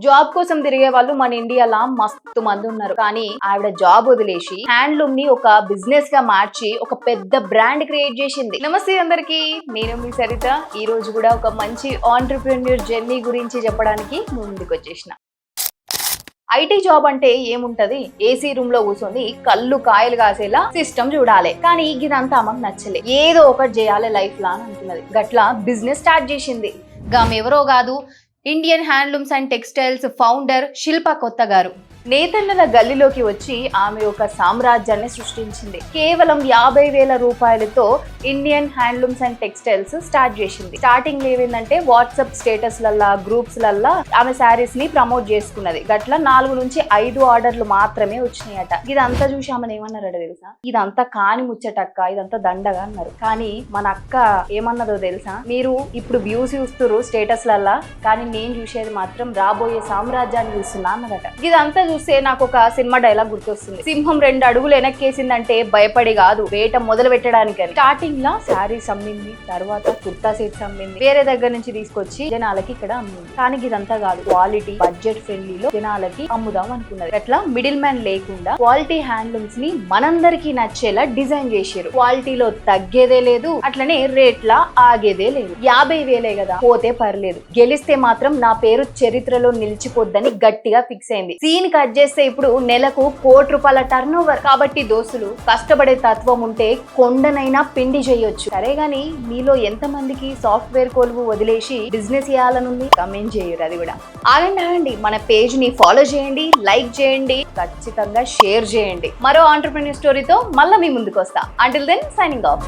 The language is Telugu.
జాబ్ కోసం తిరిగే వాళ్ళు మన ఇండియాలో మస్తు మంది ఉన్నారు. కానీ ఆవిడ జాబ్ వదిలేసి హ్యాండ్లూమ్ ని ఒక బిజినెస్ గా మార్చి ఒక పెద్ద బ్రాండ్ క్రియేట్ చేసింది. నమస్తే అందరికి, నేను మీ సరిత. ఈ రోజు కూడా ఒక మంచి ఆంటర్‌ప్రెన్యూర్ జర్నీ గురించి చెప్పడానికి ముందుకు వచ్చేసిన. ఐటీ జాబ్ అంటే ఏముంటది, ఏసీ రూమ్ లో కూర్చొని కళ్ళు కాయలు కాసేలా సిస్టమ్ చూడాలి. కానీ ఇదంతా ఆమెకు నచ్చలే. ఏదో ఒకటి చేయాలి లైఫ్ లా అని అనుకున్నది. గట్లా బిజినెస్ స్టార్ట్ చేసింది. గామెవరో కాదు, Indian handlooms and textiles founder Shilpa Kotha గారు. నేతన్నల గల్లీలోకి వచ్చి ఆమె ఒక సామ్రాజ్యాన్ని సృష్టించింది. కేవలం 50,000 రూపాయలతో Indian handlooms and textiles start చేసింది. స్టార్టింగ్ ఏమైందంటే వాట్సాప్ స్టేటస్ లల్లా, గ్రూప్స్ లల్లా ఆమె శారీస్ ని ప్రమోట్ చేసుకున్నది. గట్ల 4 నుంచి 5 ఆర్డర్లు మాత్రమే వచ్చినాయట. ఇదంతా చూసి ఆమెను ఏమన్నారట తెలుసా, ఇదంతా కాని ముచ్చటక్క, ఇదంతా దండగా అన్నారు. కానీ మన అక్క ఏమన్నదో తెలుసా, మీరు ఇప్పుడు వ్యూస్ చూస్తున్నారు స్టేటస్ లల్లా, కానీ నేను చూసేది మాత్రం రాబోయే సామ్రాజ్యాన్ని చూస్తున్నా అన్నదట. ఇదంతా చూస్తే నాకు ఒక సినిమా డైలాగ్ గుర్తొస్తుంది. సింహం 2 అడుగులు వెనక్కేసిందంటే భయపడి కాదు, వేట మొదలు పెట్టడానికి. స్టార్టింగ్ లా శారీస్ అమ్మింది, తర్వాత కుర్తా సెట్స్ అమ్మింది, వేరే దగ్గర నుంచి తీసుకొచ్చి జనాలకి ఇక్కడ అమ్మింది. కానీ ఇదంతా కాదు, క్వాలిటీ బడ్జెట్ ఫ్రెండ్లీలో జనాలకి అమ్ముదాం అనుకున్నది. అట్లా మిడిల్ మ్యాన్ లేకుండా క్వాలిటీ హ్యాండ్లూమ్స్ ని మనందరికి నచ్చేలా డిజైన్ చేసారు. క్వాలిటీలో తగ్గేదే లేదు, అట్లనే రేట్లా ఆగేదే లేదు. 50,000 కదా, పోతే పర్లేదు, గెలిస్తే మాత్రం నా పేరు చరిత్రలో నిలిచిపోద్దని గట్టిగా ఫిక్స్ అయింది. సీన్ కట్ చేస్తే ఇప్పుడు నెలకు ₹1,00,00,000 టర్న్ ఓవర్. కాబట్టి దోస్తులు, కష్టపడే తత్వం ఉంటే కొండనైనా పిండి చేయొచ్చు. సరే గానీ మీలో ఎంత మందికి సాఫ్ట్వేర్ కొలువు వదిలేసి బిజినెస్ చేయాలనుంది? కమెంట్ చేయరు. అది కూడా ఆగండి, మన పేజ్ ని ఫాలో చేయండి, లైక్ చేయండి, ఖచ్చితంగా షేర్ చేయండి. మరో ఆంటర్‌ప్రెన్యూర్ స్టోరీతో మళ్ళీ మీ ముందుకు వస్తా. Until then, signing of.